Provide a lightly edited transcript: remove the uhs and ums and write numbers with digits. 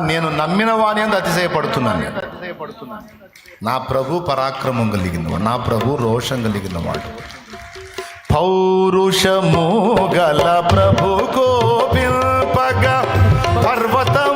నేను నమ్మిన వాని అందు అతిశయపడుతున్నాను. నా ప్రభు పరాక్రమం కలిగినవాడు, నా ప్రభు రోషం కలిగినవాడు. పౌరుషము గల ప్రభు కోపింపగ పర్వతం